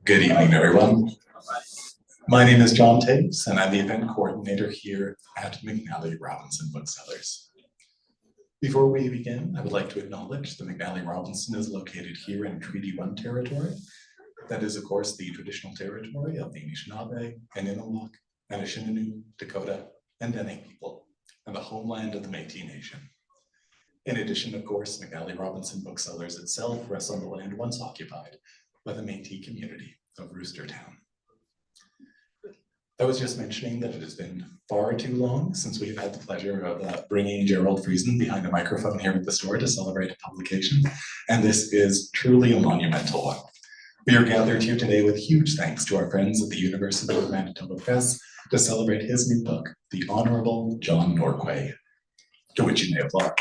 Good evening, everyone. My name is John Tabes, and I'm the event coordinator here at McNally Robinson Booksellers. Before we begin, I would like to acknowledge that McNally Robinson is located here in Treaty 1 territory. That is, of course, the traditional territory of the Anishinaabe, Aninilok, Anishinaabe, Dakota, and Dene people, and the homeland of the Métis Nation. In addition, of course, McNally Robinson Booksellers itself rests on the land once occupied by the Métis community of Roostertown. I was just mentioning that it has been far too long since we've had the pleasure of bringing Gerald Friesen behind a microphone here at the store to celebrate a publication, and this is truly a monumental one. We are gathered here today with huge thanks to our friends at the University of Manitoba Press to celebrate his new book, The Honourable John Norquay, to which you may applaud.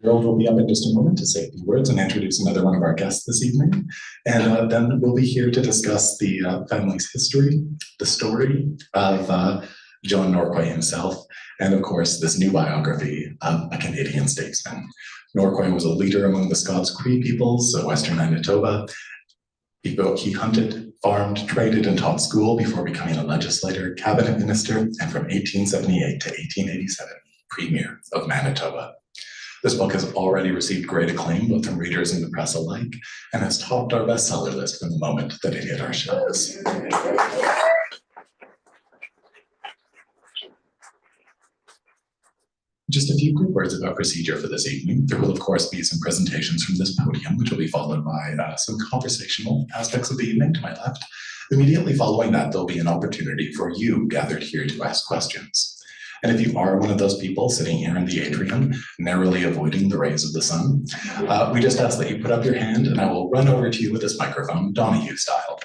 Gerald will be up in just a moment to say a few words and introduce another one of our guests this evening. And then we'll be here to discuss the family's history, the story of John Norquay himself, and of course, this new biography of a Canadian statesman. Norquay was a leader among the Scots Cree peoples of Western Manitoba. He hunted, farmed, traded, and taught school before becoming a legislator, cabinet minister, and from 1878 to 1887, Premier of Manitoba. This book has already received great acclaim, both from readers and the press alike, and has topped our bestseller list from the moment that it hit our shelves. Just a few quick words about procedure for this evening. There will, of course, be some presentations from this podium, which will be followed by some conversational aspects of the evening to my left. Immediately following that, there'll be an opportunity for you gathered here to ask questions. And if you are one of those people sitting here in the atrium, narrowly avoiding the rays of the sun, we just ask that you put up your hand and I will run over to you with this microphone, Donahue style,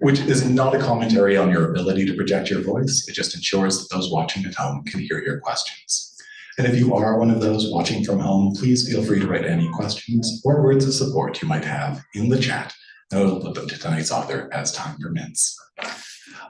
which is not a commentary on your ability to project your voice. It just ensures that those watching at home can hear your questions. And if you are one of those watching from home, please feel free to write any questions or words of support you might have in the chat, and we'll put them to tonight's author as time permits.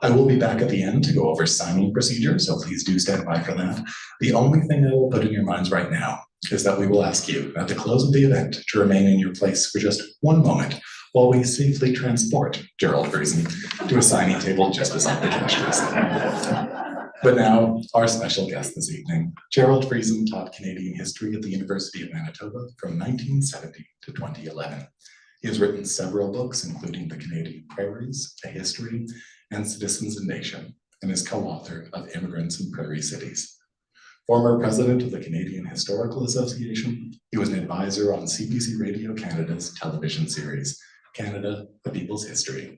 I will be back at the end to go over signing procedure, so please do stand by for that. The only thing I will put in your minds right now is that we will ask you at the close of the event to remain in your place for just one moment while we safely transport Gerald Friesen to a signing table just beside the cash register. But now, our special guest this evening, Gerald Friesen taught Canadian history at the University of Manitoba from 1970 to 2011. He has written several books, including The Canadian Prairies, A History, and Citizens and Nation, and is co-author of Immigrants in Prairie Cities. Former president of the Canadian Historical Association, he was an advisor on CBC Radio Canada's television series, Canada, A People's History.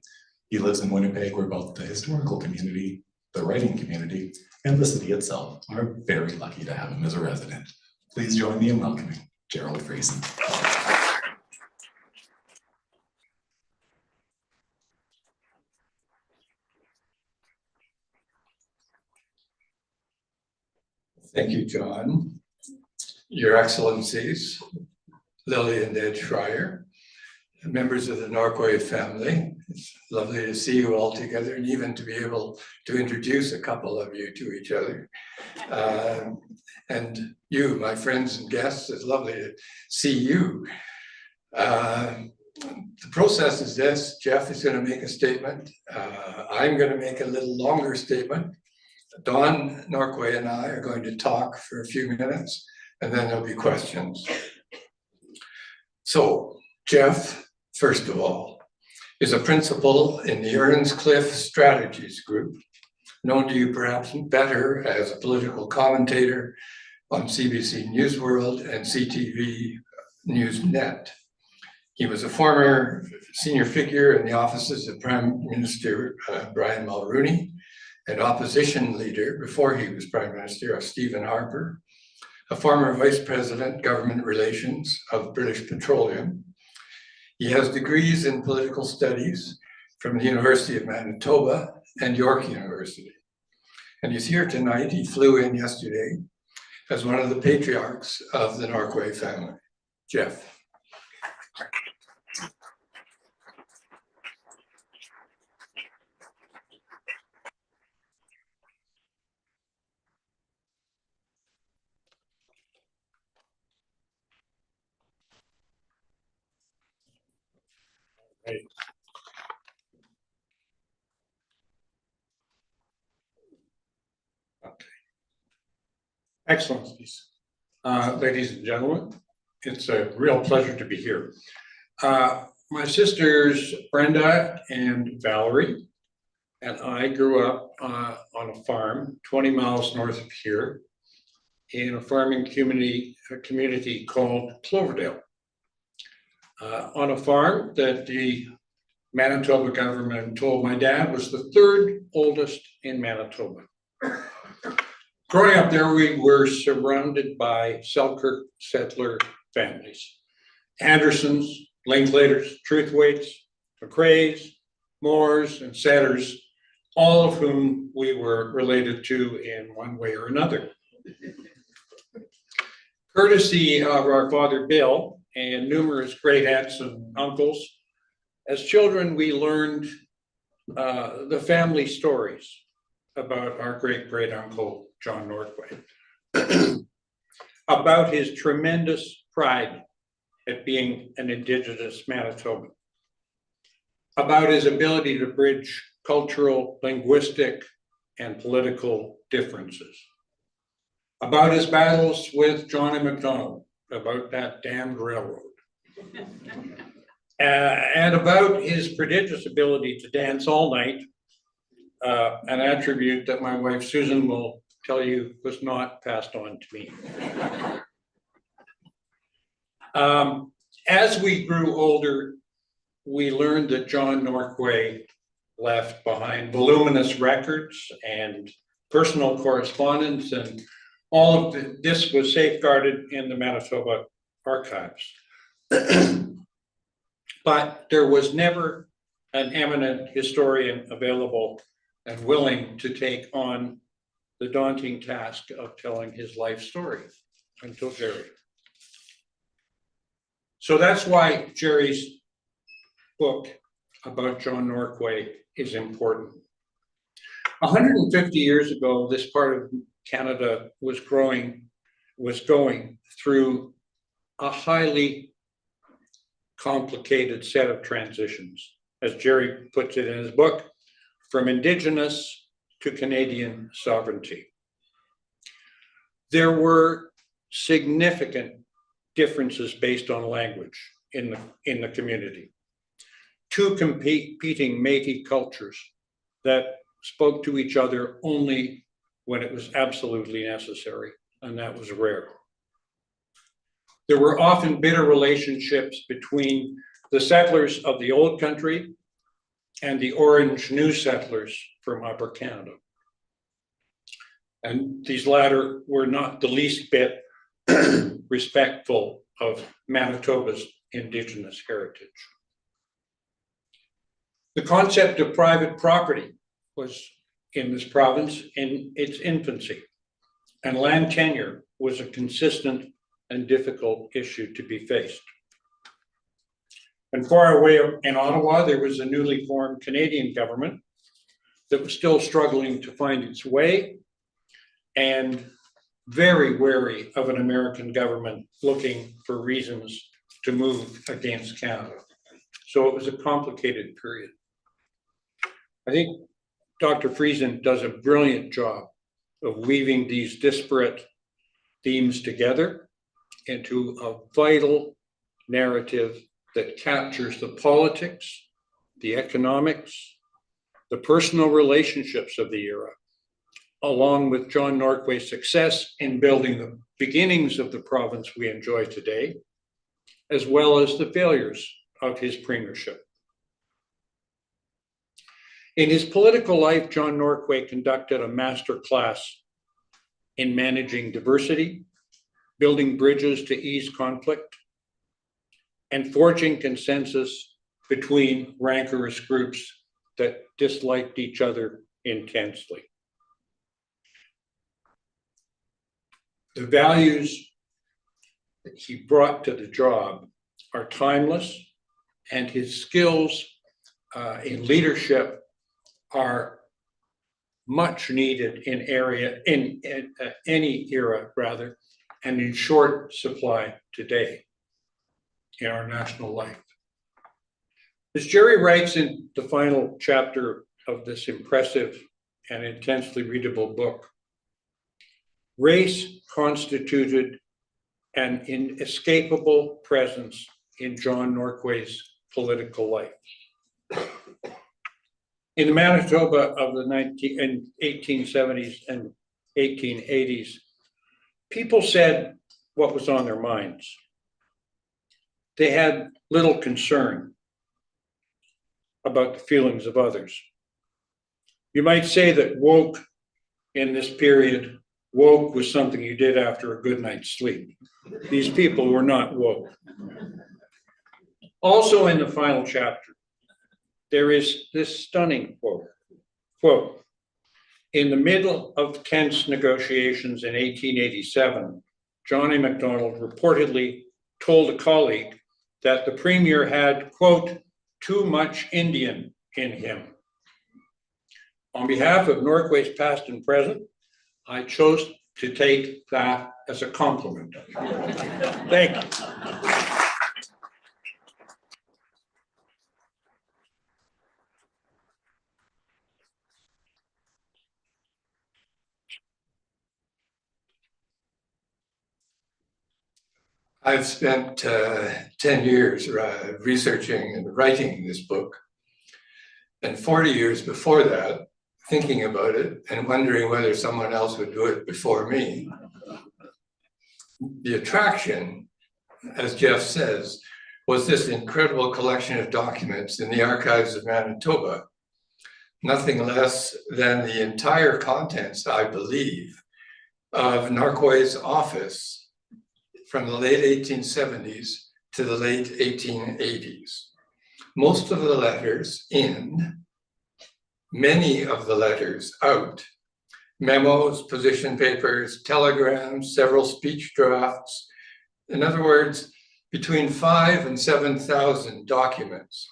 He lives in Winnipeg, where both the historical community, the writing community, and the city itself are very lucky to have him as a resident. Please join me in welcoming Gerald Friesen. Thank you, John. Your Excellencies, Lily and Ed Schreier, members of the Norquay family. It's lovely to see you all together and even to be able to introduce a couple of you to each other. And you, my friends and guests, it's lovely to see you. The process is this: Jeff is going to make a statement. I'm going to make a little longer statement. Don Norquay and I are going to talk for a few minutes, and then there'll be questions. So, Jeff, first of all, is a principal in the Earnscliffe Strategies Group, known to you perhaps better as a political commentator on CBC News World and CTV Newsnet. He was a former senior figure in the offices of Prime Minister Brian Mulroney, an opposition leader before he was Prime Minister of Stephen Harper, a former Vice President, Government Relations of British Petroleum. He has degrees in political studies from the University of Manitoba and York University. And he's here tonight. He flew in yesterday as one of the patriarchs of the Norquay family. Jeff. Right. Okay. Excellencies, ladies and gentlemen, it's a real pleasure to be here. My sisters Brenda and Valerie and I grew up on a farm 20 miles north of here in a farming community called Cloverdale. On a farm that the Manitoba government told my dad was the third oldest in Manitoba. Growing up there, we were surrounded by Selkirk settler families. Andersons, Linklaters, Truthwaites, McRaes, Moores, and Setters, all of whom we were related to in one way or another. Courtesy of our father Bill and numerous great aunts and uncles, as children we learned the family stories about our great uncle John Norquay, about his tremendous pride at being an Indigenous Manitoban, about his ability to bridge cultural, linguistic, and political differences, about his battles with John and Macdonald, about that damned railroad, and about his prodigious ability to dance all night, an attribute that my wife Susan will tell you was not passed on to me. As we grew older, we learned that John Norquay left behind voluminous records and personal correspondence, and all of this was safeguarded in the Manitoba archives. But there was never an eminent historian available and willing to take on the daunting task of telling his life story until Jerry. So that's why Jerry's book about John Norquay is important. 150 years ago, this part of Canada was going through a highly complicated set of transitions, as Jerry puts it in his book, from Indigenous to Canadian sovereignty. There were significant differences based on language in the community. Two competing Métis cultures that spoke to each other only when it was absolutely necessary, and that was rare. There were often bitter relationships between the settlers of the old country and the Orange new settlers from Upper Canada. And these latter were not the least bit respectful of Manitoba's Indigenous heritage. The concept of private property was in this province in its infancy, and land tenure was a consistent and difficult issue to be faced. And far away in Ottawa, there was a newly formed Canadian government that was still struggling to find its way and very wary of an American government looking for reasons to move against Canada. So it was a complicated period. I think Dr. Friesen does a brilliant job of weaving these disparate themes together into a vital narrative that captures the politics, the economics, the personal relationships of the era, along with John Norquay's success in building the beginnings of the province we enjoy today, as well as the failures of his premiership. In his political life, John Norquay conducted a master class in managing diversity, building bridges to ease conflict, and forging consensus between rancorous groups that disliked each other intensely. The values that he brought to the job are timeless, and his skills in leadership are much needed in any era rather, and in short supply today in our national life. As Jerry writes in the final chapter of this impressive and intensely readable book, race constituted an inescapable presence in John Norquay's political life. In the Manitoba of the 1870s and 1880s, people said what was on their minds. They had little concern about the feelings of others. You might say that woke in this period, woke was something you did after a good night's sleep. These people were not woke. Also in the final chapter, there is this stunning quote, in the middle of tense negotiations in 1887, John A. Macdonald reportedly told a colleague that the Premier had, quote, too much Indian in him. On behalf of Norquay's past and present, I chose to take that as a compliment. Thank you. I've spent 10 years researching and writing this book, and 40 years before that, thinking about it and wondering whether someone else would do it before me. The attraction, as Jeff says, was this incredible collection of documents in the archives of Manitoba, nothing less than the entire contents, I believe, of Norquay's office from the late 1870s to the late 1880s. Most of the letters in, many of the letters out, memos, position papers, telegrams, several speech drafts. In other words, between 5,000 and 7,000 documents.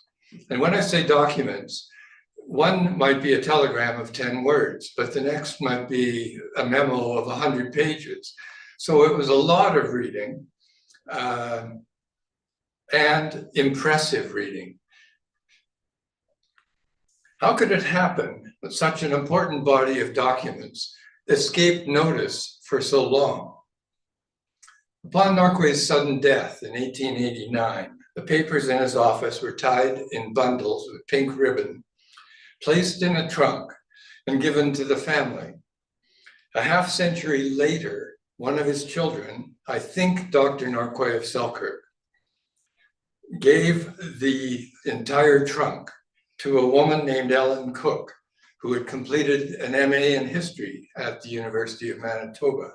And when I say documents, one might be a telegram of 10 words, but the next might be a memo of 100 pages. So it was a lot of reading and impressive reading. How could it happen that such an important body of documents escaped notice for so long? Upon Norquay's sudden death in 1889, the papers in his office were tied in bundles with pink ribbon, placed in a trunk, and given to the family. A half century later, one of his children, I think Dr. Norquay of Selkirk, gave the entire trunk to a woman named Ellen Cook, who had completed an MA in history at the University of Manitoba.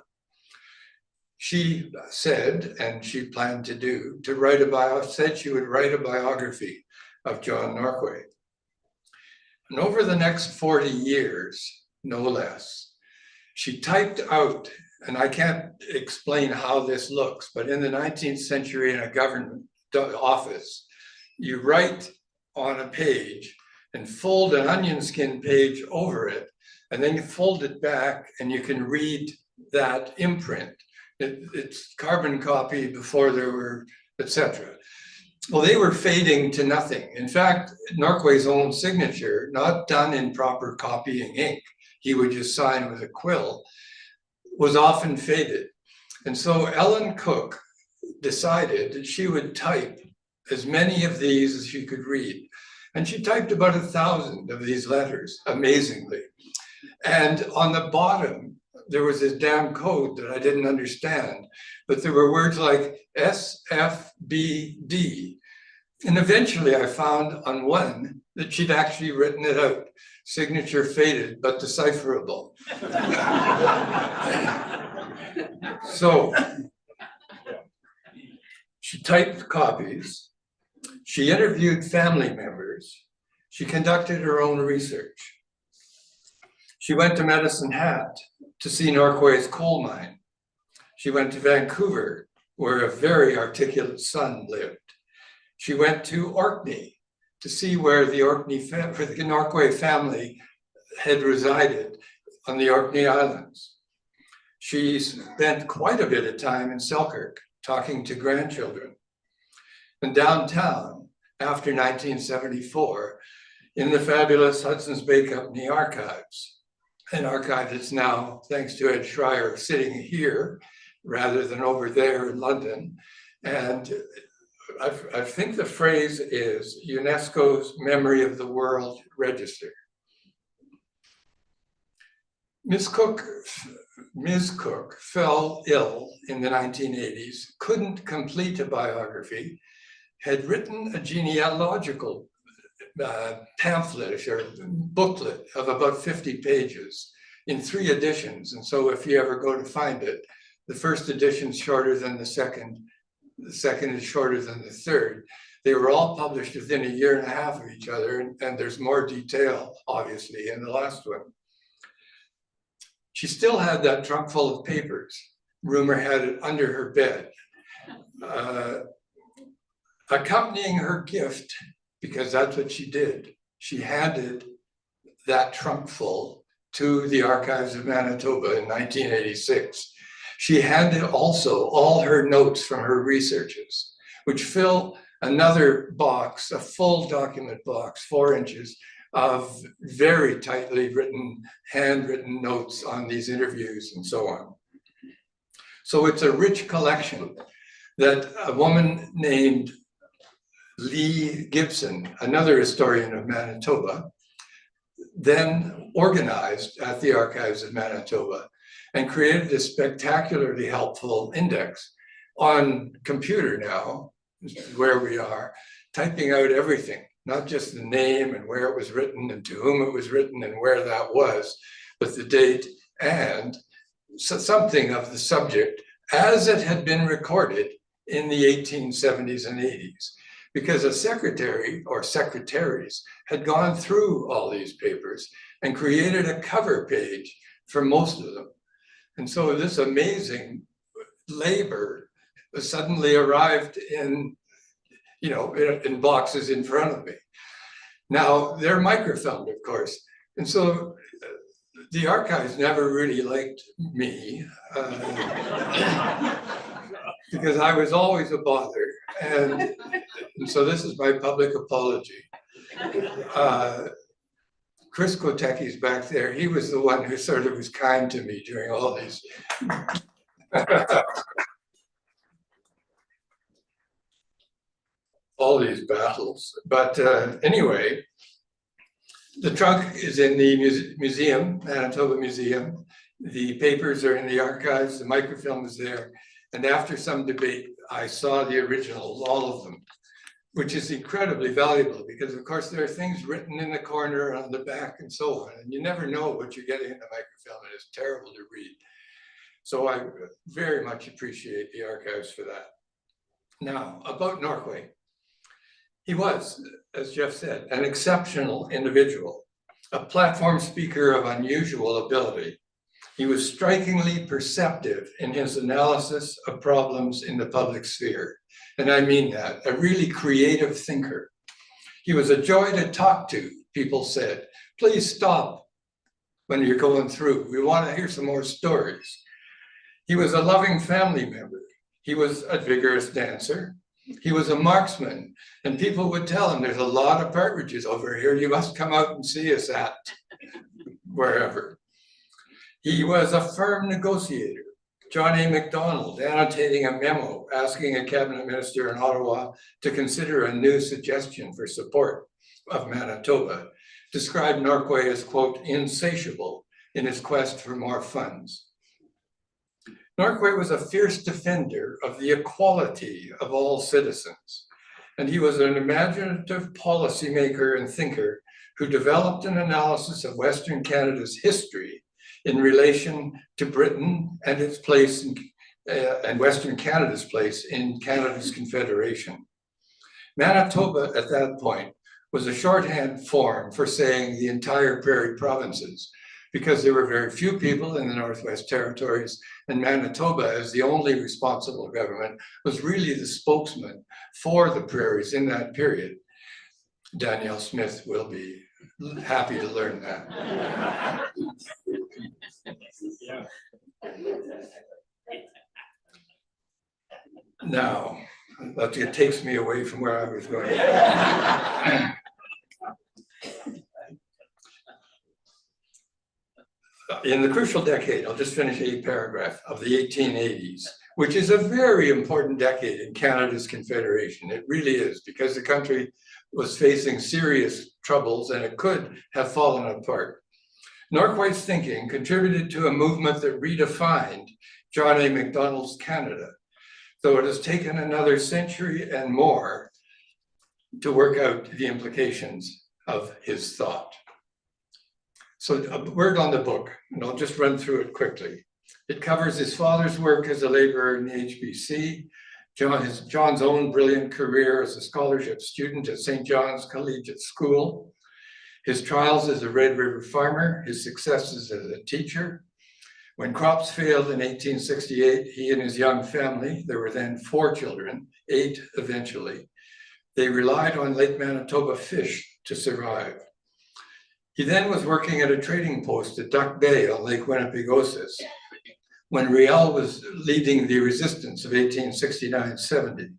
She said, and she planned to do, said she would write a biography of John Norquay. And over the next 40 years, no less, she typed out, and I can't explain how this looks, but in the 19th century in a government office, you write on a page and fold an onion skin page over it, and then you fold it back and you can read that imprint. It's carbon copy before there were, etc. Well, they were fading to nothing. In fact, Norquay's own signature, not done in proper copying ink, he would just sign with a quill, was often faded. And so Ellen Cook decided that she would type as many of these as she could read. And she typed about 1,000 of these letters, amazingly. And on the bottom, there was this damn code that I didn't understand, but there were words like SFBD. And eventually I found on one that she'd actually written it out. Signature faded, but decipherable. So she typed copies. She interviewed family members. She conducted her own research. She went to Medicine Hat to see Norquay's coal mine. She went to Vancouver, where a very articulate son lived. She went to Orkney to see where the Norquay family had resided on the Orkney Islands. She spent quite a bit of time in Selkirk talking to grandchildren. And downtown, after 1974 in the fabulous Hudson's Bay Company archives, an archive that's now, thanks to Ed Schreier, sitting here rather than over there in London. And I think the phrase is UNESCO's Memory of the World Register. Ms. Cook fell ill in the 1980s, couldn't complete a biography, had written a genealogical pamphlet or booklet of about 50 pages in 3 editions. And so if you ever go to find it, the first edition's shorter than the second is shorter than the third. They were all published within a year and a half of each other, and there's more detail, obviously, in the last one. She still had that trunk full of papers. Rumor had it under her bed. Accompanying her gift, because that's what she did, she handed that trunk full to the Archives of Manitoba in 1986. She handed also all her notes from her researches, which fill another box, a full document box, 4 inches, of very tightly written, handwritten notes on these interviews and so on. So it's a rich collection that a woman named Lee Gibson, another historian of Manitoba, then organized at the Archives of Manitoba and created a spectacularly helpful index on computer now, where we are, typing out everything, not just the name and where it was written and to whom it was written and where that was, but the date and something of the subject as it had been recorded in the 1870s and 80s. Because a secretary or secretaries had gone through all these papers and created a cover page for most of them. And so this amazing labor suddenly arrived in, in boxes in front of me. Now, they're microfilmed, of course. And so the archives never really liked me because I was always a bother. And so this is my public apology. Chris Koteki's back there. He was the one who sort of was kind to me during all these. all these battles. But anyway, the trunk is in the museum, Manitoba Museum. The papers are in the archives, the microfilm is there. And after some debate, I saw the originals, all of them, which is incredibly valuable because of course there are things written in the corner, on the back and so on. And you never know what you're getting in the microfilm and it's terrible to read. So I very much appreciate the archives for that. Now, about Norquay. He was, as Jeff said, an exceptional individual, a platform speaker of unusual ability. He was strikingly perceptive in his analysis of problems in the public sphere. And I mean that, a really creative thinker. He was a joy to talk to, people said. Please stop when you're going through. We want to hear some more stories. He was a loving family member. He was a vigorous dancer. He was a marksman, and people would tell him, there's a lot of partridges over here. You must come out and see us at wherever. He was a firm negotiator. John A. Macdonald, annotating a memo asking a cabinet minister in Ottawa to consider a new suggestion for support of Manitoba, described Norquay as, quote, insatiable in his quest for more funds. Norquay was a fierce defender of the equality of all citizens, and he was an imaginative policymaker and thinker who developed an analysis of Western Canada's history in relation to Britain and its place in, and Western Canada's place in Canada's Confederation. Manitoba at that point was a shorthand form for saying the entire Prairie provinces, because there were very few people in the Northwest Territories, and Manitoba, as the only responsible government, was really the spokesman for the prairies in that period. Danielle Smith will be happy to learn that. Now, But it takes me away from where I was going. In the crucial decade, I'll just finish a paragraph, of the 1880s, which is a very important decade in Canada's Confederation. It really is, because the country was facing serious troubles and it could have fallen apart. Norquay's thinking contributed to a movement that redefined John A. Macdonald's Canada, though it has taken another century and more to work out the implications of his thought. So a word on the book, and I'll just run through it quickly. It covers his father's work as a laborer in the HBC, John's own brilliant career as a scholarship student at St. John's Collegiate School, his trials as a Red River farmer, his successes as a teacher. When crops failed in 1868, he and his young family, there were then 4 children, 8 eventually, they relied on Lake Manitoba fish to survive. He then was working at a trading post at Duck Bay on Lake Winnipegosis when Riel was leading the resistance of 1869-70.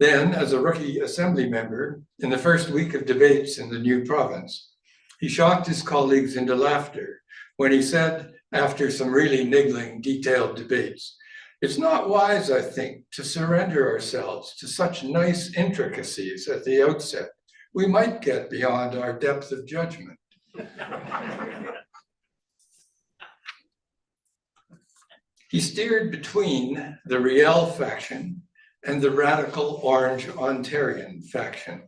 Then, as a rookie assembly member, in the first week of debates in the new province, he shocked his colleagues into laughter when he said, after some really niggling, detailed debates, "It's not wise, I think, to surrender ourselves to such nice intricacies at the outset. We might get beyond our depth of judgment." He steered between the Riel faction and the radical Orange Ontarian faction.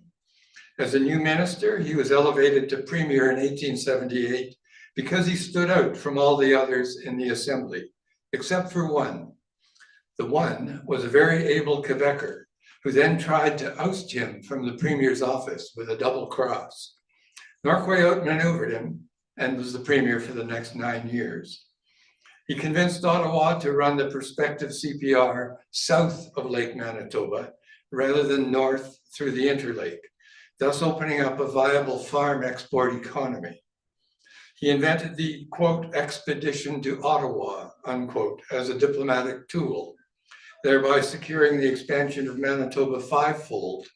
As a new minister, he was elevated to premier in 1878 because he stood out from all the others in the assembly, except for one. The one was a very able Quebecer who then tried to oust him from the premier's office with a double cross. Norquay outmaneuvered him and was the premier for the next 9 years. He convinced Ottawa to run the prospective CPR south of Lake Manitoba rather than north through the Interlake, thus opening up a viable farm export economy. He invented the, quote, expedition to Ottawa, unquote, as a diplomatic tool, thereby securing the expansion of Manitoba fivefold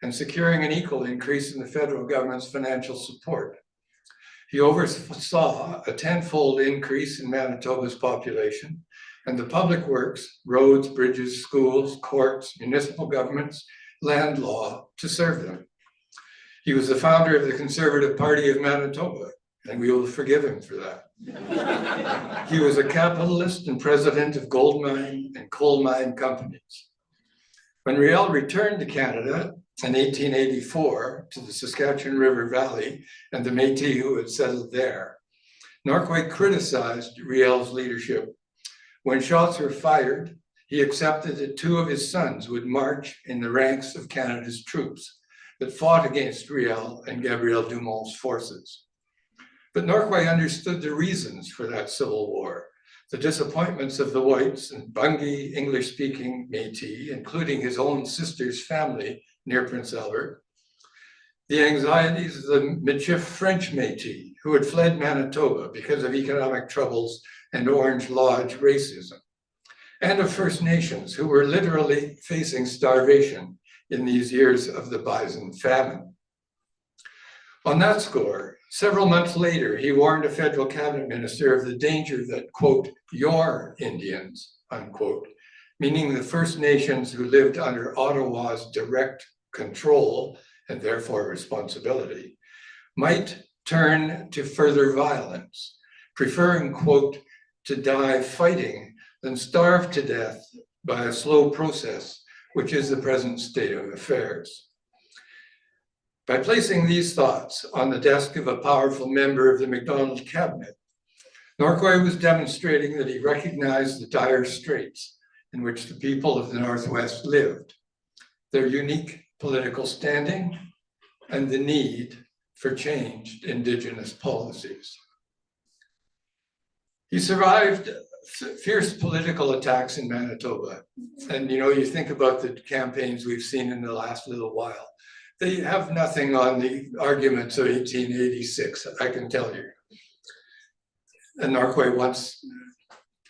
and securing an equal increase in the federal government's financial support. He oversaw a 10-fold increase in Manitoba's population and the public works, roads, bridges, schools, courts, municipal governments, land law to serve them. He was the founder of the Conservative Party of Manitoba, and we will forgive him for that. He was a capitalist and president of gold mine and coal mine companies. When Riel returned to Canada in 1884 to the Saskatchewan River Valley and the Métis who had settled there, Norquay criticized Riel's leadership. When shots were fired, he accepted that 2 of his sons would march in the ranks of Canada's troops that fought against Riel and Gabriel Dumont's forces. But Norquay understood the reasons for that civil war, the disappointments of the whites and Bungi English-speaking Métis, including his own sister's family near Prince Albert, the anxieties of the Michif French Métis who had fled Manitoba because of economic troubles and Orange Lodge racism, and of First Nations who were literally facing starvation in these years of the bison famine. On that score, several months later, he warned a federal cabinet minister of the danger that, quote, your Indians, unquote, meaning the First Nations who lived under Ottawa's direct control and therefore responsibility, might turn to further violence, preferring, quote, to die fighting than starve to death by a slow process, which is the present state of affairs. By placing these thoughts on the desk of a powerful member of the Macdonald cabinet, Norquay was demonstrating that he recognized the dire straits in which the people of the Northwest lived, their unique political standing, and the need for changed Indigenous policies. He survived fierce political attacks in Manitoba. And you think about the campaigns we've seen in the last little while. They have nothing on the arguments of 1886, I can tell you. And Norquay once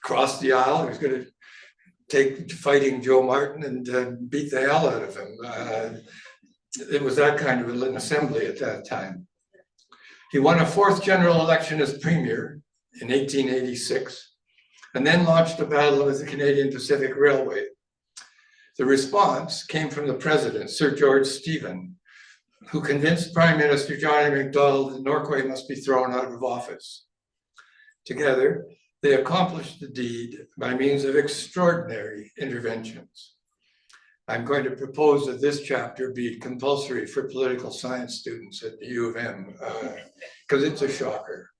crossed the aisle. He was going to take fighting Joe Martin and beat the hell out of him. It was that kind of an assembly at that time. He won a 4th general election as Premier in 1886, and then launched a battle with the Canadian Pacific Railway. The response came from the President, Sir George Stephen, who convinced Prime Minister John Macdonald that Norquay must be thrown out of office. Together, they accomplished the deed by means of extraordinary interventions. I'm going to propose that this chapter be compulsory for political science students at the U of M, because it's a shocker.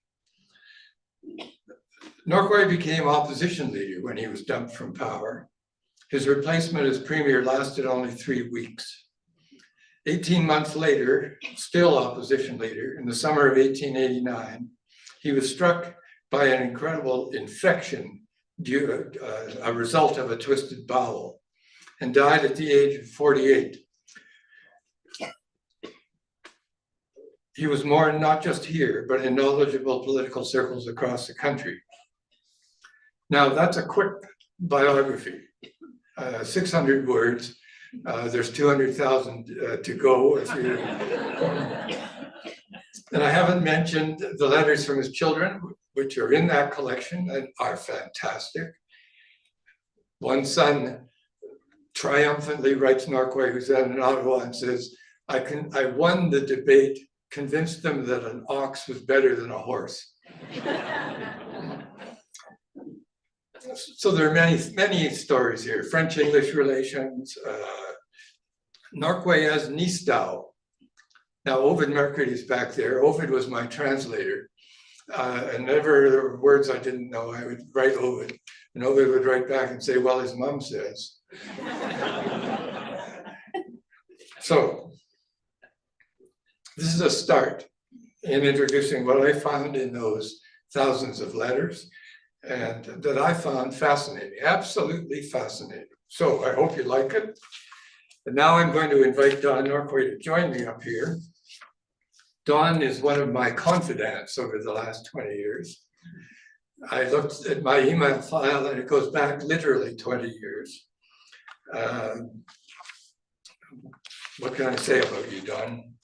Norquay became opposition leader when he was dumped from power. His replacement as Premier lasted only 3 weeks. 18 months later, still opposition leader, in the summer of 1889, he was struck by an incredible infection a result of a twisted bowel, and died at the age of 48. He was mourned not just here, but in knowledgeable political circles across the country. Now, that's a quick biography, 600 words. There's 200,000 to go. And I haven't mentioned the letters from his children, which are in that collection and are fantastic. One son triumphantly writes Norquay, who's out in Ottawa, and says, I won the debate, convinced them that an ox was better than a horse. So there are many stories here. French-English relations, Norquay as Nistau. Now, Ovid Mercury is back there. Ovid was my translator. And whenever there were words I didn't know, I would write Ovid. And Ovid would write back and say, well, his mom says. So this is a start in introducing what I found in those thousands of letters, and that I found fascinating, absolutely fascinating. So I hope you like it. And now I'm going to invite Don Norquay to join me up here. Don is one of my confidants over the last 20 years. I looked at my email file and it goes back literally 20 years. What can I say about you, Don?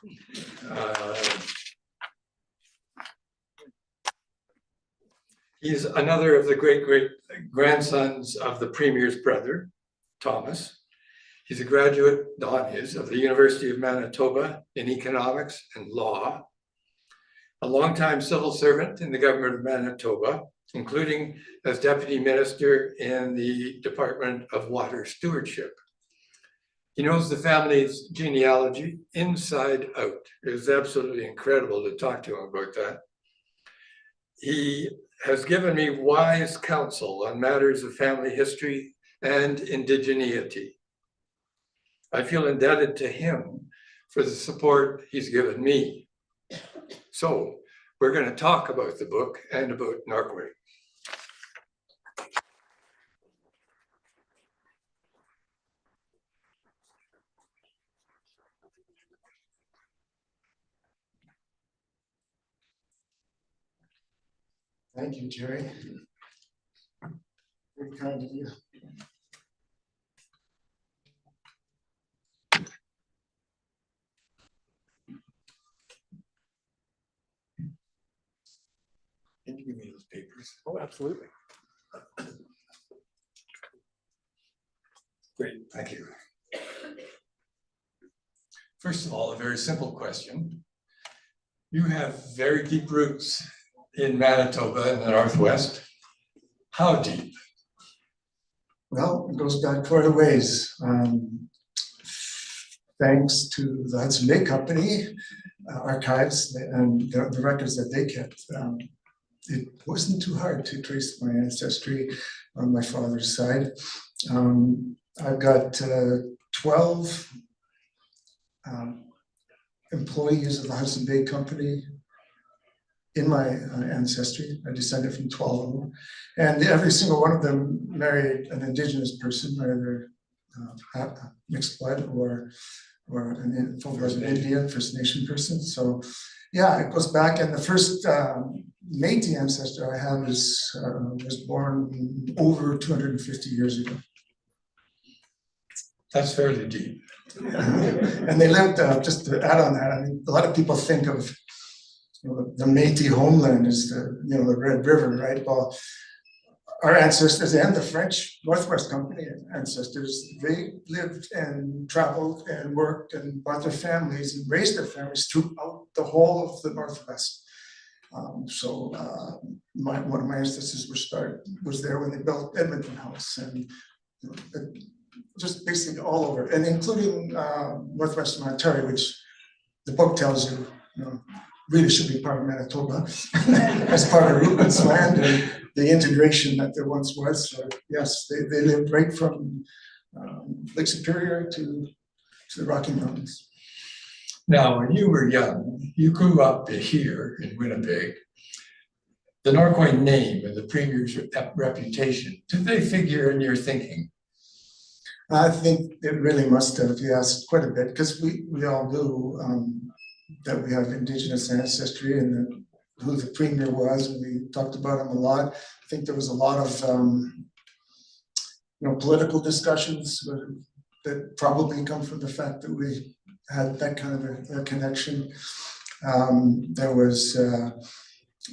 He's another of the great-great-grandsons of the Premier's brother, Thomas. He's a graduate, Don is, of the University of Manitoba in economics and law, a longtime civil servant in the government of Manitoba, including as deputy minister in the Department of Water Stewardship. He knows the family's genealogy inside out. It is absolutely incredible to talk to him about that. He has given me wise counsel on matters of family history and indigeneity. I feel indebted to him for the support he's given me. So we're going to talk about the book and about Norquay. Thank you, Jerry. Very kind of you. Can you give me those papers? Oh, absolutely. Great, thank you. First of all, a very simple question. You have very deep roots in Manitoba in the Northwest. How deep? Well, it goes back quite a ways. Thanks to the Hudson Bay Company archives and the records that they kept. It wasn't too hard to trace my ancestry on my father's side. I've got 12 employees of the Hudson Bay Company in my ancestry. I descended from 12 of them. And every single one of them married an Indigenous person, either mixed blood or an Indian, First Nation person. So yeah, it goes back. And the first Métis ancestor I have was born over 250 years ago. That's fairly deep. And they lived, just to add on that, I mean, a lot of people think of, you know, the Métis homeland as the, you know, the Red River, right? Well, our ancestors and the French Northwest Company ancestors, they lived and traveled and worked and brought their families and raised their families throughout the whole of the Northwest. One of my ancestors was there when they built Edmonton House, and you know, just basically all over, and including Northwestern Ontario, which the book tells you, you know, really should be part of Manitoba as part of Rupin's land and the integration that there once was. So yes, they lived right from Lake Superior to the Rocky Mountains. Now, when you were young, you grew up here in Winnipeg. The Norquay name and the Premier's reputation, did they figure in your thinking? I think it really must have, yes, quite a bit, because we all knew that we have Indigenous ancestry and who the Premier was, and we talked about him a lot. I think there was a lot of you know, political discussions that probably come from the fact that we had that kind of a connection. There was a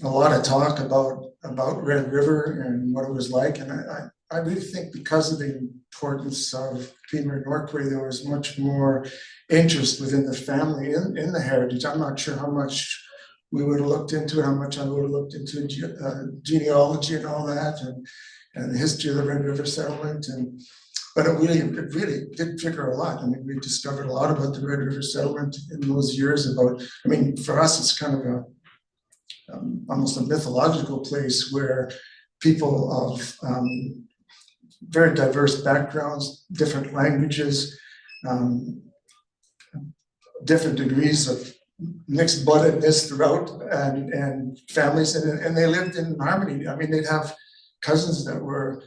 lot of talk about Red River and what it was like, and I really think because of the importance of Premier Norquay, there was much more interest within the family in the heritage. I'm not sure how much we would have looked into it, how much I would have looked into genealogy and all that, and the history of the Red River settlement. But it really did figure a lot. I mean, we discovered a lot about the Red River settlement in those years. I mean, for us, it's kind of almost a mythological place where people of very diverse backgrounds, different languages, different degrees of mixed bloodedness throughout, and families, and they lived in harmony. I mean, they'd have cousins that were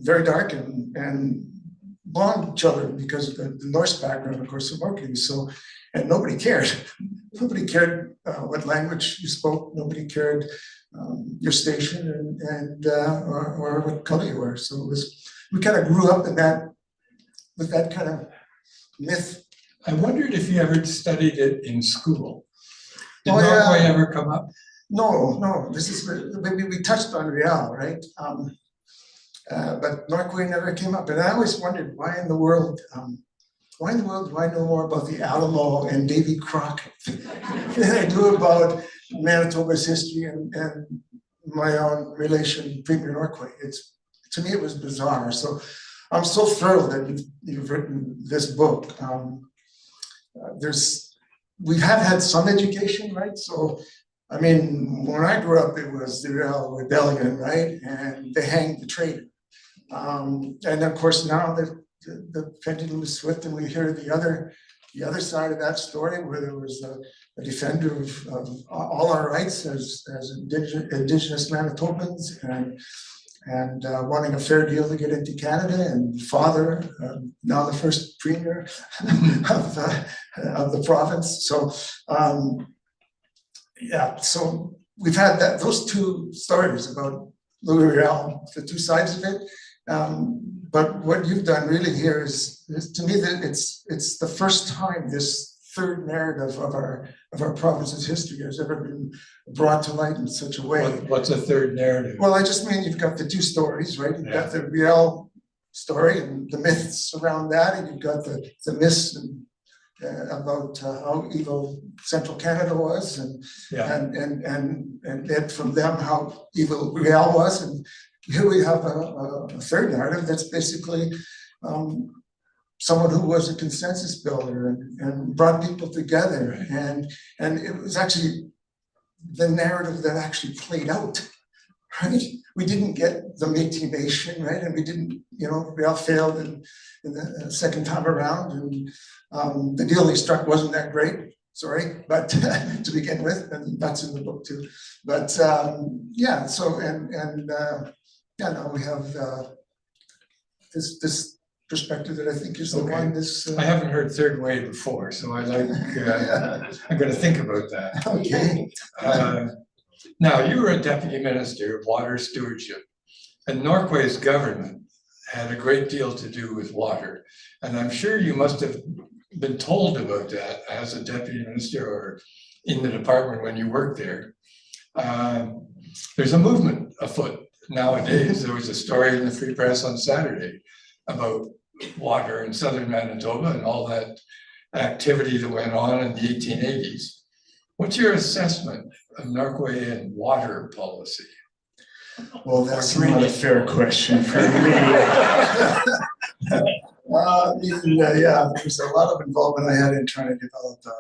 very dark and blonde children because of the Norse background, of course, of Orkney. So, and nobody cared. Nobody cared what language you spoke. Nobody cared your station or what color you were. So it was, we kind of grew up in that, with that kind of myth. I wondered if you ever studied it in school. Did Norquay ever come up? No. This is, maybe we touched on Riel, right? But Norquay never came up. And I always wondered why in the world do I know more about the Alamo and Davy Crockett than I do about Manitoba's history and my own relation, Premier Norquay. To me, it was bizarre. So I'm so thrilled that you've written this book. We have had some education, right? So, I mean, when I grew up, it was the Riel Rebellion, right? And they hanged the traitor. And of course, now the pendulum is swift, and we hear the other side of that story, where there was a defender of all our rights as Indigenous Manitobans, and wanting a fair deal to get into Canada, and father, now the first premier of the province. So yeah, so we've had those two stories about Louis Riel, the two sides of it. But what you've done really here is to me that it's the first time this third narrative of our province's history has ever been brought to light in such a way. What's a third narrative? Well, I just mean you've got the two stories, right? You've got the Riel story and the myths around that, and you've got the myths about how evil Central Canada was, and then from them how evil Riel was, and here we have a third narrative that's basically someone who was a consensus builder and brought people together, and it was actually the narrative that actually played out, right? We didn't get the Métis Nation, right? And we didn't, Riel failed in the second time around, and the deal they struck wasn't that great, sorry, but to begin with, and that's in the book too. But yeah, so now we have this perspective that I think is the one. I haven't heard third wave before, so I like. I'm going to think about that. Okay. Now, you were a deputy minister of water stewardship, and Norquay's government had a great deal to do with water. And I'm sure you must have been told about that as a deputy minister or in the department when you worked there. There's a movement afoot nowadays. There was a story in the Free Press on Saturday about water in southern Manitoba and all that activity that went on in the 1880s. What's your assessment of Norquayan water policy? Well, that's not a fair question for me. Yeah, there's a lot of involvement I had in trying to develop the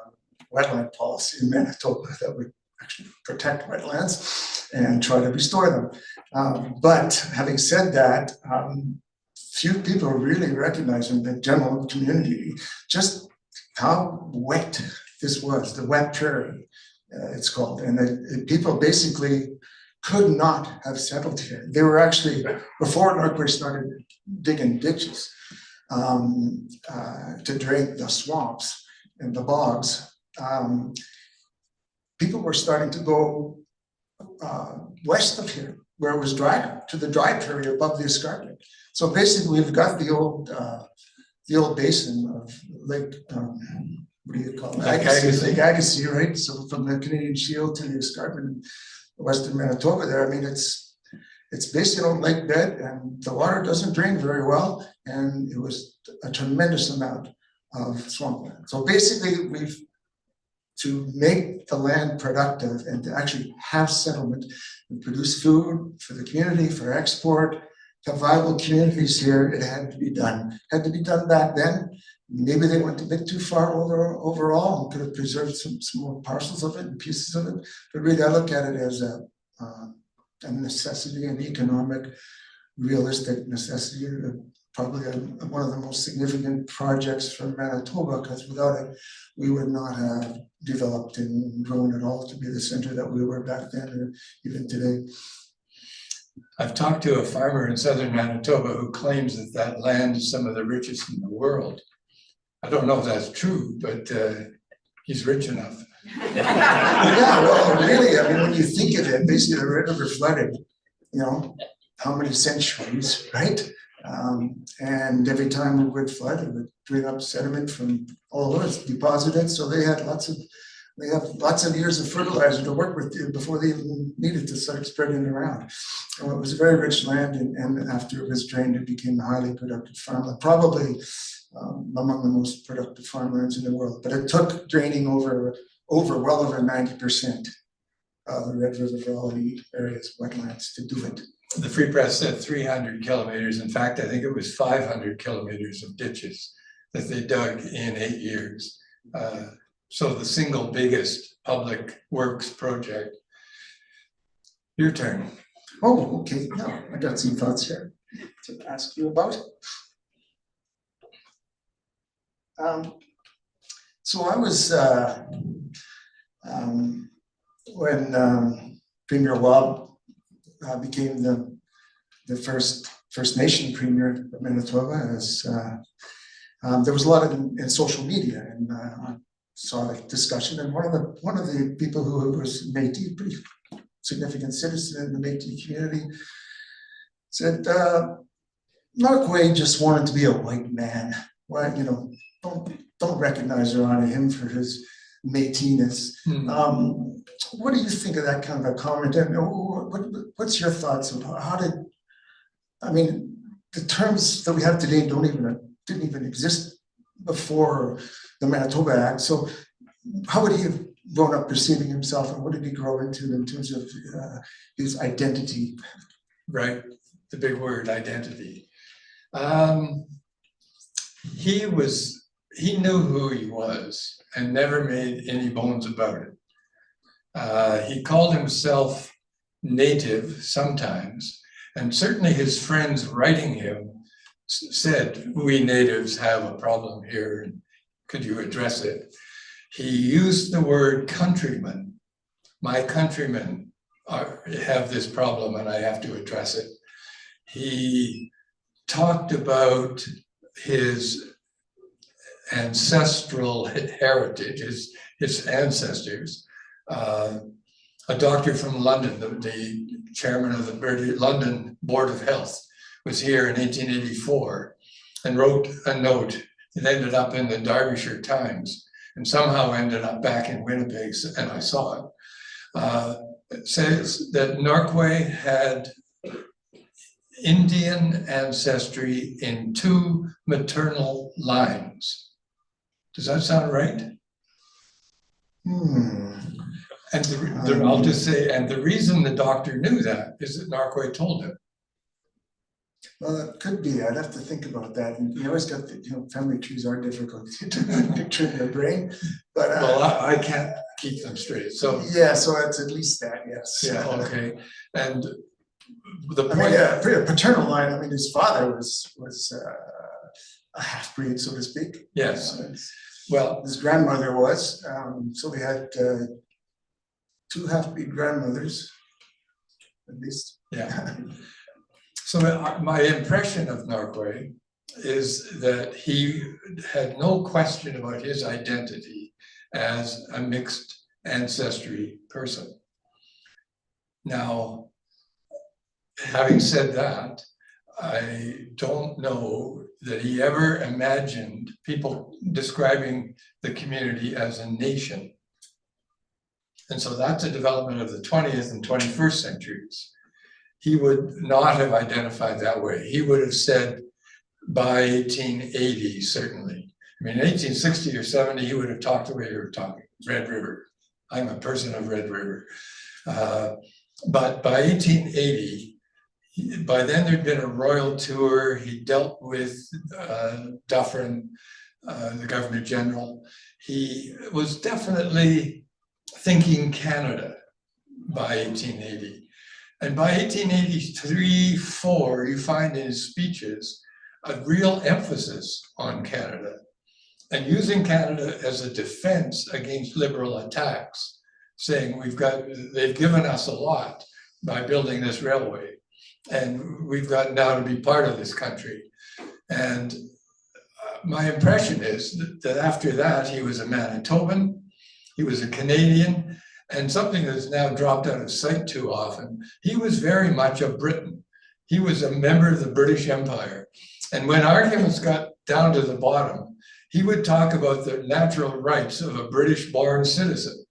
wetland policy in Manitoba that would actually protect wetlands and try to restore them. But having said that, few people really recognize in the general community just how wet this was, the wet prairie, it's called. And people basically could not have settled here. They were actually, before Norquay started digging ditches to drain the swamps and the bogs, people were starting to go west of here, where it was drier, to the dry prairie above the escarpment. So basically, we've got the old basin of Lake, what do you call it? Agassiz. Lake Agassiz, right? So from the Canadian Shield to the escarpment, western Manitoba there, I mean, it's basically on lake bed, and the water doesn't drain very well, and it was a tremendous amount of swampland. So basically, to make the land productive and to actually have settlement and produce food for the community, for export, have viable communities here, it had to be done. It had to be done back then. Maybe they went a bit too far overall and could have preserved some more parcels of it and pieces of it. But really, I look at it as a necessity, an economic, realistic necessity, probably one of the most significant projects for Manitoba, because without it, we would not have developed and grown at all to be the center that we were back then, or even today. I've talked to a farmer in southern Manitoba who claims that that land is some of the richest in the world. I don't know if that's true, but he's rich enough. Yeah, well, really, I mean, when you think of it, basically the river flooded, how many centuries, right? And every time it would flood, it would bring up sediment from all over, it's deposited. So they have lots of years of fertilizer to work with before they even needed to start spreading around. So it was a very rich land, and after it was drained, it became a highly productive farmland, probably among the most productive farmlands in the world. But it took draining well over 90% of the Red River Valley areas, wetlands, to do it. The Free Press said 300 kilometers. In fact, I think it was 500 kilometers of ditches that they dug in 8 years. So the single biggest public works project. Your turn. Oh, okay. Yeah, I got some thoughts here to ask you about. So I was, when Premier Wab became the First Nation Premier of Manitoba, as there was a lot in social media, and I saw a discussion, and one of the people who was Métis, pretty significant citizen in the Métis community, said Norquay just wanted to be a white man. Well, don't recognize or honor him for his Métis-ness. What do you think of that kind of a comment? And what's your thoughts of the terms that we have today didn't even exist before the Manitoba Act. So how would he have grown up perceiving himself, and what did he grow into in terms of his identity? Right, the big word, identity. He knew who he was and never made any bones about it. He called himself native sometimes, and certainly his friends writing him said, "We natives have a problem here, and could you address it?" He used the word countrymen. My countrymen have this problem and I have to address it. He talked about his ancestral heritage, his ancestors. A doctor from London, the chairman of the London Board of Health, was here in 1884 and wrote a note. It ended up in the Derbyshire Times and somehow ended up back in Winnipeg, and I saw it. It says that Norquay had Indian ancestry in 2 maternal lines. Does that sound right? And I'll just say, and the reason the doctor knew that is that Norquay told him. Well, it could be. I'd have to think about that. And you always got the, family trees are difficult to picture in the brain. But well, I can't keep them straight. So yeah, so it's at least that, yes. Yeah, okay. And the point, I mean, paternal line. I mean, his father was a half breed, so to speak. Yes. Well, his grandmother was. So they had 2 half-breed grandmothers, at least. Yeah. So my impression of Norquay is that he had no question about his identity as a mixed ancestry person. Now, having said that, I don't know that he ever imagined people describing the community as a nation. And so that's a development of the 20th and 21st centuries. He would not have identified that way. He would have said by 1880, certainly. I mean, 1860 or 70, he would have talked the way you were talking, Red River. I'm a person of Red River. But by 1880, by then there'd been a royal tour. He dealt with Dufferin, the Governor General. He was definitely thinking Canada by 1880. And by 1883-4, you find in his speeches a real emphasis on Canada and using Canada as a defense against liberal attacks, saying they've given us a lot by building this railway, and we've got now to be part of this country. And my impression is that after that, he was a Manitoban, he was a Canadian, and something that's now dropped out of sight too often, he was very much a Briton. He was a member of the British Empire. And when arguments got down to the bottom, he would talk about the natural rights of a British-born citizen,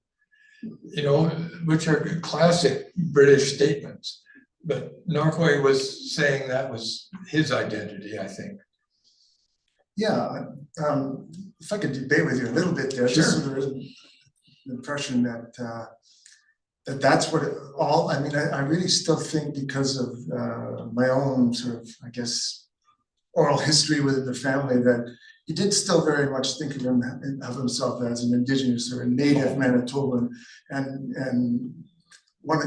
which are classic British statements. But Norquay was saying that was his identity, I think. Yeah, if I could debate with you a little bit there, Sure. just so there isn't the impression that that's what it all. I mean, I really still think because of my own sort of, I guess, oral history within the family that he did still very much think of himself as an Indigenous or a native Manitoban, and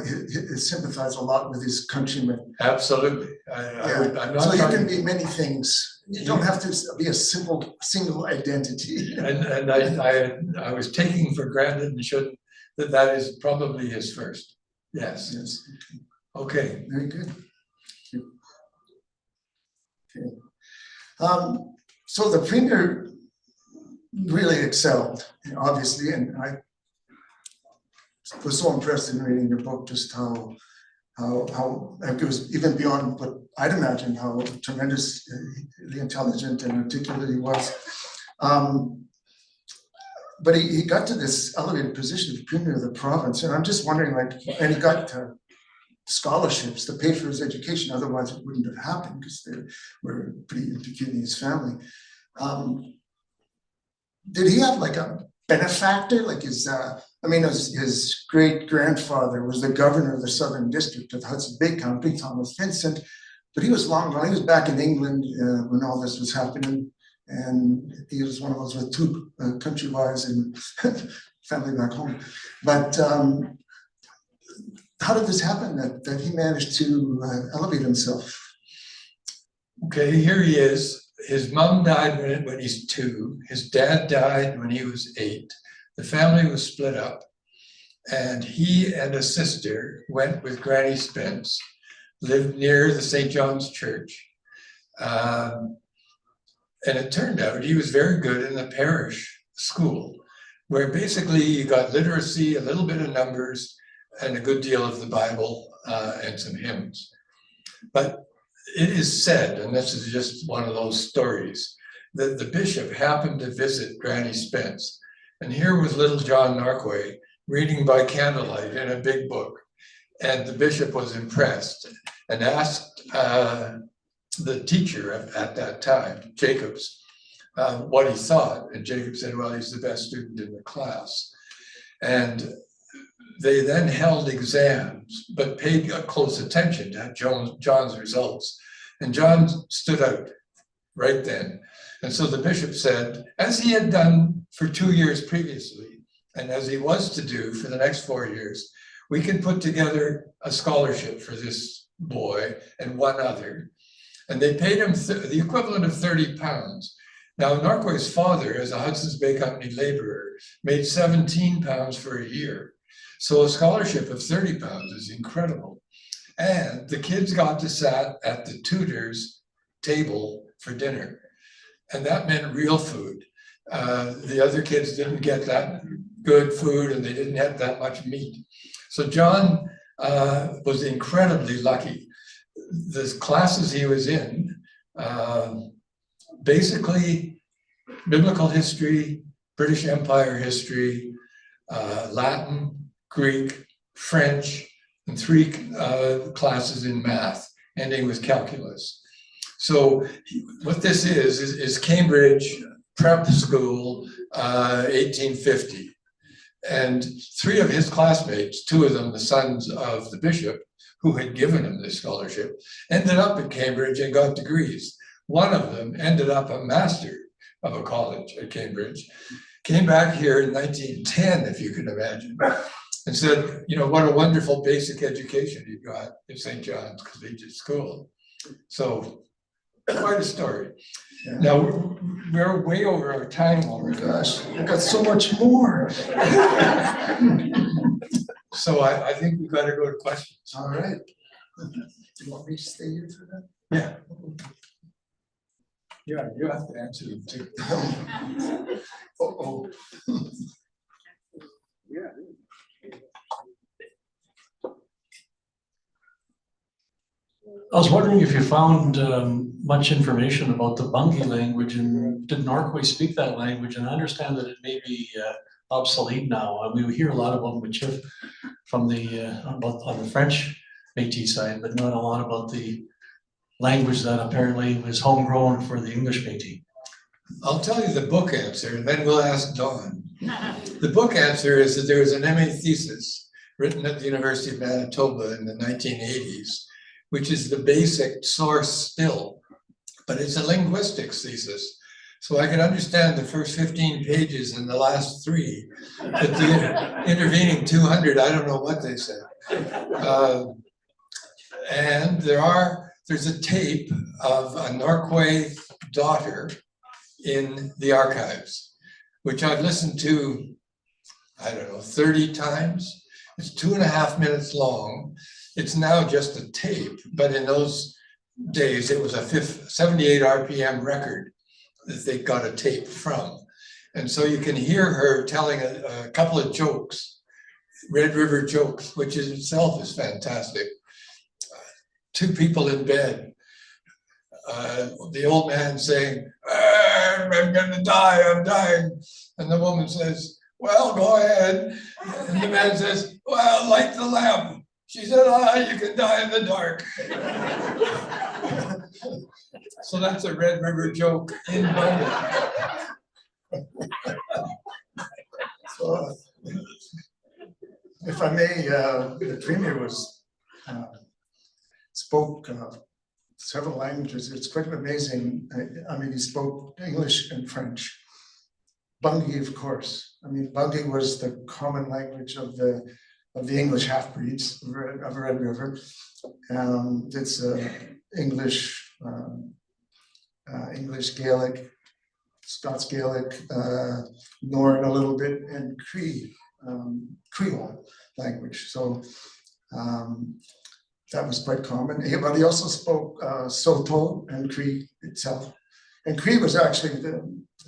he sympathized a lot with his countrymen. Absolutely. I'm not so you can be many things. You don't have to be a single identity. And I was taking for granted and shouldn't that is probably his first. Yes. Yes. Okay. Very good. Okay. So the Premier really excelled, obviously, and I was so impressed in reading your book just how it was even beyond what I'd imagined how tremendously intelligent and articulate he was. But he got to this elevated position of Premier of the province, and I'm just wondering, and he got scholarships to pay for his education, otherwise it wouldn't have happened because they were pretty implicated in his family. Did he have a benefactor, his great grandfather was the governor of the Southern District of the Hudson Bay County, Thomas Vincent, but he was long gone. He was back in England when all this was happening, and he was one of those with 2 country wives and family back home. But how did this happen that he managed to elevate himself? Okay, here he is. His mom died when he's 2. His dad died when he was 8. The family was split up, and he and a sister went with Granny Spence, lived near the St. John's Church. And it turned out he was very good in the parish school, where basically you got literacy, a little bit of numbers, and a good deal of the Bible and some hymns. But it is said, and this is just one of those stories, that the bishop happened to visit Granny Spence. And here was little John Norquay reading by candlelight in a big book. And the bishop was impressed and asked the teacher at that time, Jacobs, what he thought. And Jacob said, well, he's the best student in the class. And they then held exams, but paid close attention to John's results. And John stood out right then. And so the bishop said, as he had done for 2 years previously, and as he was to do for the next 4 years, we can put together a scholarship for this boy and one other. And they paid him the equivalent of 30 pounds. Now, Norquay's father, as a Hudson's Bay Company laborer, made 17 pounds for a year. So a scholarship of 30 pounds is incredible. And the kids got to sit at the tutor's table for dinner. And that meant real food. The other kids didn't get that good food and they didn't have that much meat. So John was incredibly lucky. The classes he was in, basically biblical history, British Empire history, Latin, Greek, French, and 3 classes in math, ending with calculus. So what this is Cambridge prep school, 1850. And 3 of his classmates, 2 of them the sons of the bishop, who had given him this scholarship, ended up at Cambridge and got degrees. One of them ended up a master of a college at Cambridge, came back here in 1910, if you can imagine, and said, you know, what a wonderful basic education you got at St. John's Collegiate School. So quite a story. Yeah. Now, we're way over our time already. Gosh, I got so much more. So I think we've got to go to questions. All right. Do you want me to stay here for that? Yeah. Yeah, you have to answer them too. Uh-oh. Yeah. I was wondering if you found much information about the Bungi language, and did Norquay speak that language? And I understand that it may be obsolete now. I mean, we hear a lot about Michif from the on the French Métis side, but not a lot about the language that apparently was homegrown for the English Métis. I'll tell you the book answer, and then we'll ask Don. The book answer is that there was an MA thesis written at the University of Manitoba in the 1980s, which is the basic source still, but it's a linguistics thesis. So I can understand the first 15 pages and the last 3, but the intervening 200, I don't know what they said. And there's a tape of a Norquay daughter in the archives, which I've listened to, I don't know, 30 times. It's 2.5 minutes long. It's now just a tape, but in those days, it was a 78 RPM record that they got a tape from. And so you can hear her telling a couple of jokes, Red River jokes, which in itself is fantastic. 2 people in bed. The old man saying, I'm gonna die, I'm dying. And the woman says, well, go ahead. And the man says, well, light the lamp. She said, you can die in the dark. So that's a Red River joke in London. So, if I may, the Premier spoke several languages. It's quite amazing. I mean, he spoke English and French. Bungi, of course. I mean, Bungi was the common language of the English half-breeds of Red River. It's English, English Gaelic, Scots Gaelic, Norn a little bit, and Cree, Creole language. So that was quite common. But he also spoke Soto and Cree itself. And Cree was actually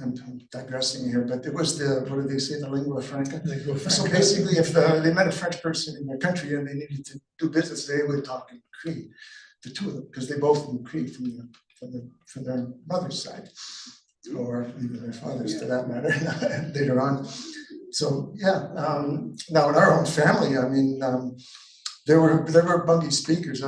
I'm digressing here, but it was what do they say, the lingua franca? So basically, if they met a French person in their country and they needed to do business, they would talk in Cree, the two of them, because they both knew Cree from their mother's side, or even their father's for that matter, later on. So yeah, now in our own family, I mean, there were Bungie speakers.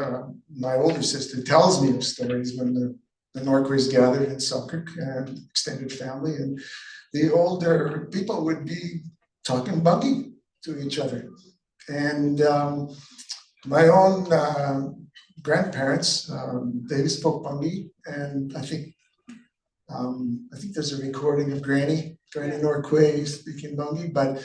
My older sister tells me of stories when the Norquays gathered in Selkirk and extended family, and the older people would be talking Bungie to each other. And my own grandparents, they spoke Bungie, and I think there's a recording of Granny Norquay speaking Bungie, but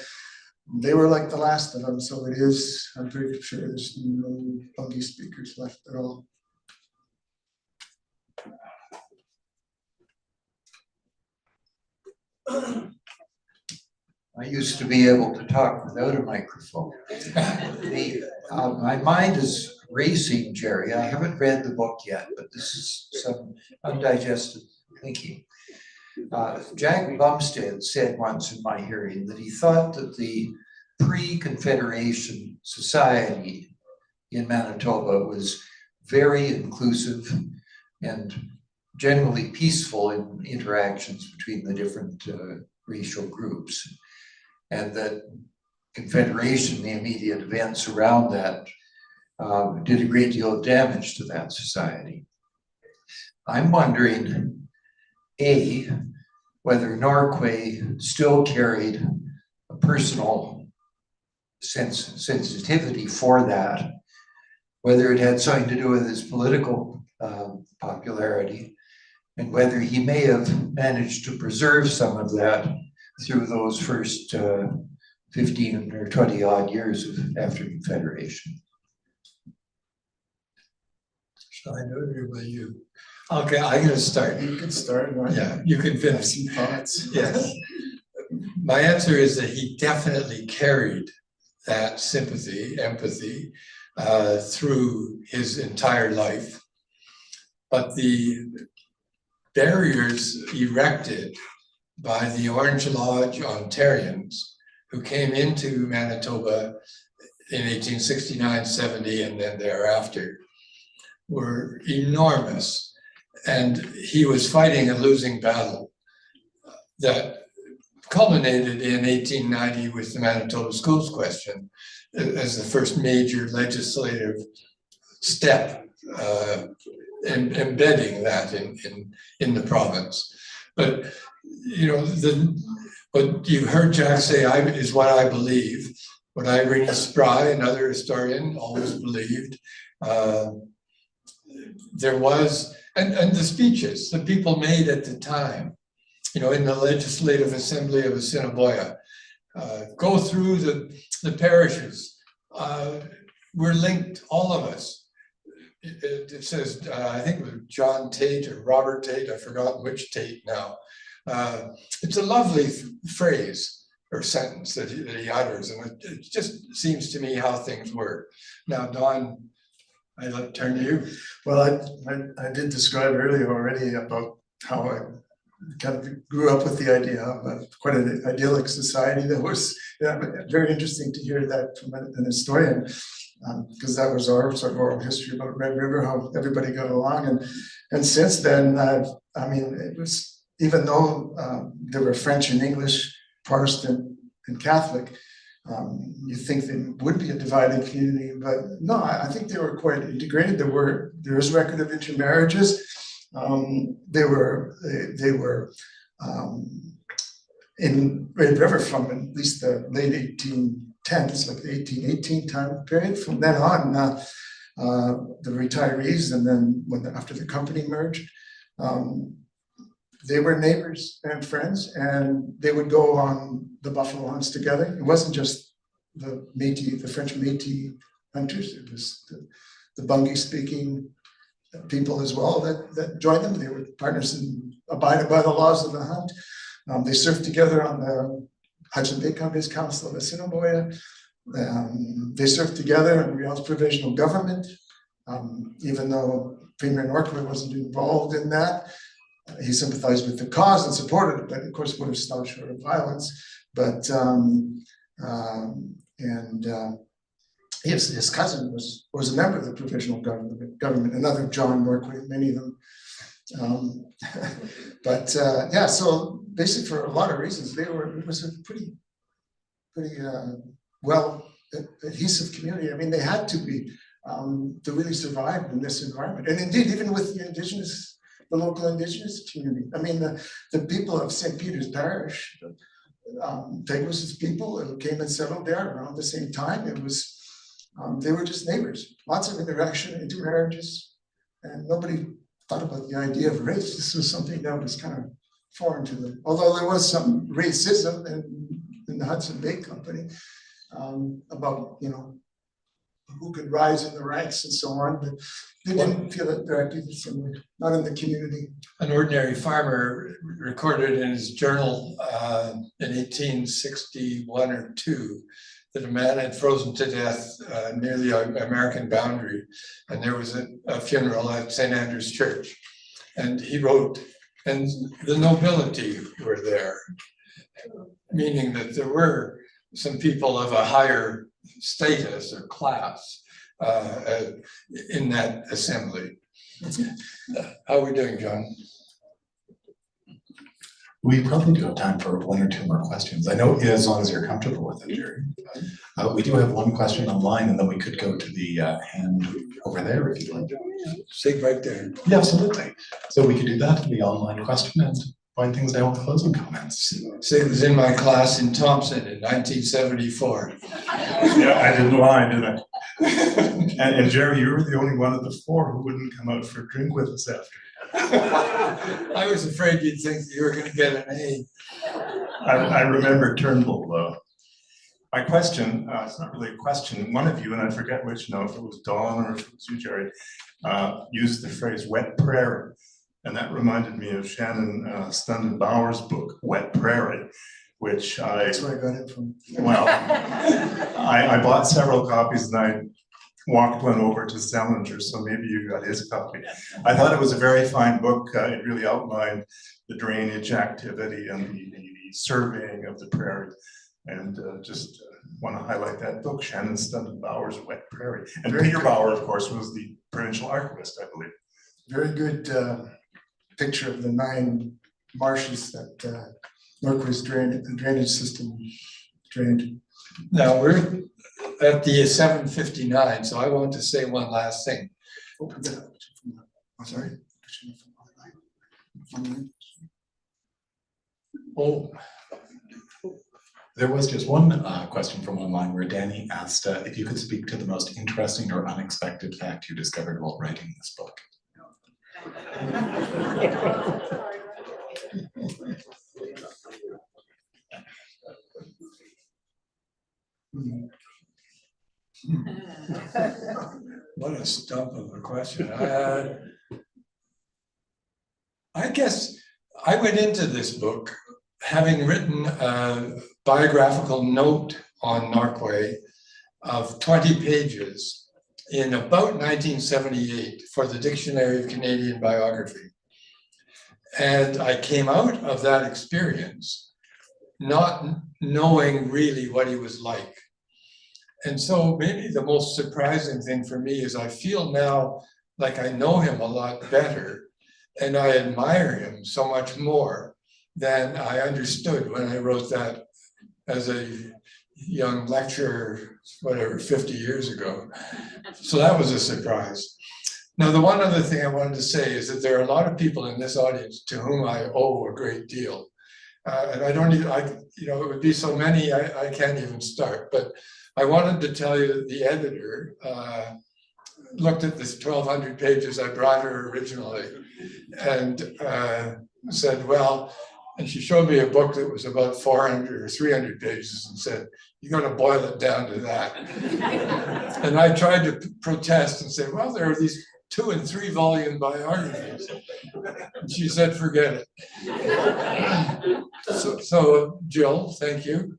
they were like the last of them. So it is, I'm pretty sure there's no Bungie speakers left at all. I used to be able to talk without a microphone. My mind is racing, Jerry. I haven't read the book yet, but this is some undigested thinking. Jack Bumstead said once in my hearing that he thought that the pre-Confederation society in Manitoba was very inclusive and generally peaceful in interactions between the different racial groups, and that Confederation, the immediate events around that, did a great deal of damage to that society. I'm wondering, A, whether Norquay still carried a personal sensitivity for that, whether it had something to do with his political popularity, and whether he may have managed to preserve some of that through those first 15 or 20 odd years after Confederation. Shall I do it or will you? Okay, I'm going to start. You can start. Right? Yeah, you can finish. Some thoughts. Yes. My answer is that he definitely carried that sympathy, empathy through his entire life. But the barriers erected by the Orange Lodge Ontarians who came into Manitoba in 1869, 70, and then thereafter were enormous. And he was fighting a losing battle that culminated in 1890 with the Manitoba Schools Question as the first major legislative step embedding that in the province. But you know, what you heard Jack say is what I believe, what Irene Spry, another historian, always believed. There was, and the speeches that people made at the time, you know, in the Legislative Assembly of Assiniboia, go through the parishes. We're linked, all of us. It says, I think it was John Tate or Robert Tate, I forgot which Tate now. It's a lovely phrase or sentence that he utters, and it just seems to me how things work. Now, Don, I'd turn to you. Well, I did describe earlier already about how I kind of grew up with the idea of quite an idyllic society. That was very interesting to hear that from an historian, because that was our sort of oral history about Red River, how everybody got along. And since then, I mean, it was, even though there were French and English, Protestant and Catholic, you think there would be a divided community, but no, I think they were quite integrated. There is record of intermarriages. They were in Red River from at least the late 1810s, like the 1818 time period. From then on, the retirees, and then after the company merged, they were neighbors and friends, and they would go on the buffalo hunts together. It wasn't just the French Métis hunters. It was the Bungie speaking people as well that joined them. They were partners and abided by the laws of the hunt. They served together on the Hudson Bay Company's Council of Assiniboia. They served together in Riel's provisional government, even though Premier Norquay wasn't involved in that. he sympathized with the cause and supported it, but of course would have stopped short of violence. But his cousin was a member of the provisional government, another John Norquay, many of them. Yeah, so basically for a lot of reasons, it was a pretty well adhesive community. I mean, they had to be to really survive in this environment. And indeed, even with the local Indigenous community. I mean, the people of St. Peter's Parish, Douglas's people who came and settled there around the same time. It was, they were just neighbors, lots of interaction, intermarriages, and nobody thought about the idea of race. This was something that was kind of foreign to them. Although there was some racism in the Hudson Bay Company about, you know, who could rise in the ranks and so on, but they didn't feel it directly the same way, not in the community. An ordinary farmer recorded in his journal in 1861 or 2 that a man had frozen to death near the American boundary, and there was a funeral at St. Andrew's Church. And he wrote, and the nobility were there, meaning that there were some people of a higher status or class in that assembly. How are we doing, John? We probably do have time for 1 or 2 more questions. I know as long as you're comfortable with it, Jerry. We do have one question online, and then we could go to the hand over there if you'd like. Sig right there. Yeah, absolutely. So we could do that, the online question, and find things out with closing comments. Sig was in my class in Thompson in 1974. Yeah, I didn't lie, did I? And Jerry, you were the only one of the 4 who wouldn't come out for a drink with us after. I was afraid you'd think that you were going to get an A. I remember Turnbull, though. My question, it's not really a question. One of you, and I forget which, no, if it was Don or if it was you, Jerry, used the phrase wet prairie. And that reminded me of Shannon Stundon-Bauer's book, Wet Prairie, which That's where I got it from. Well, I bought several copies and I walked one over to Selinger, so maybe you got his copy. I thought it was a very fine book. It really outlined the drainage activity and the surveying of the prairie. And just want to highlight that book, Shannon Stundon-Bauer's Wet Prairie. And Peter Bauer, of course, was the provincial archivist, I believe. Very good picture of the 9 marshes that Norquay's drainage system drained. Now we're at the 7:59, so I want to say one last thing. I'm sorry. Oh, There was just one question from online where Danny asked if you could speak to the most interesting or unexpected fact you discovered while writing this book. what a stump of a question. I guess I went into this book having written a biographical note on Norquay of 20 pages in about 1978 for the Dictionary of Canadian Biography. And I came out of that experience not knowing really what he was like. And so maybe the most surprising thing for me is I feel now like I know him a lot better and I admire him so much more than I understood when I wrote that as a young lecturer, whatever, 50 years ago. So that was a surprise. Now, the one other thing I wanted to say is that there are a lot of people in this audience to whom I owe a great deal. And I don't even, it would be so many, I can't even start. But I wanted to tell you that the editor looked at this 1,200 pages I brought her originally and said, well, and she showed me a book that was about 400 or 300 pages and said, you're going to boil it down to that. And I tried to protest and say, well, there are these 2- and 3-volume biographies. And she said, forget it. So Jill, thank you.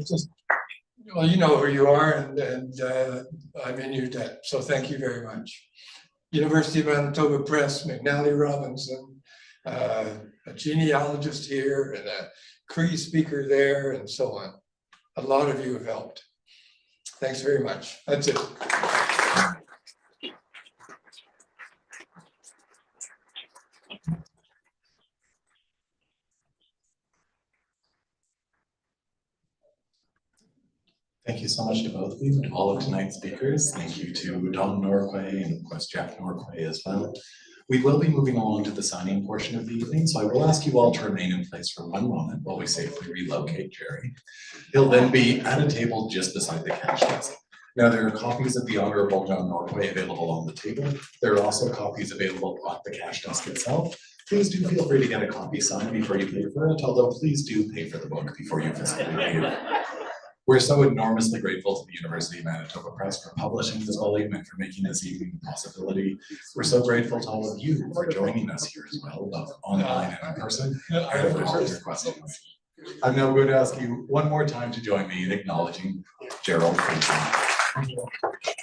Just Well, you know who you are, and I'm in your debt, so thank you very much. University of Manitoba Press, McNally Robinson, a genealogist here and a Cree speaker there, and so on. A lot of you have helped. Thanks very much. That's it. Thank you so much to both of you and all of tonight's speakers. Thank you to Don Norquay and of course Jack Norquay as well. We will be moving along to the signing portion of the evening, so I will ask you all to remain in place for one moment while we safely relocate Jerry. He'll then be at a table just beside the cash desk. Now, there are copies of the Honourable John Norquay available on the table. There are also copies available at the cash desk itself. Please do feel free to get a copy signed before you pay for it, although please do pay for the book before you physically leave. We're so enormously grateful to the University of Manitoba Press for publishing this volume and for making this evening a possibility. We're so grateful to all of you for joining us here as well, both online and in person, and for all your questions. I'm now going to ask you one more time to join me in acknowledging Gerald Friesen.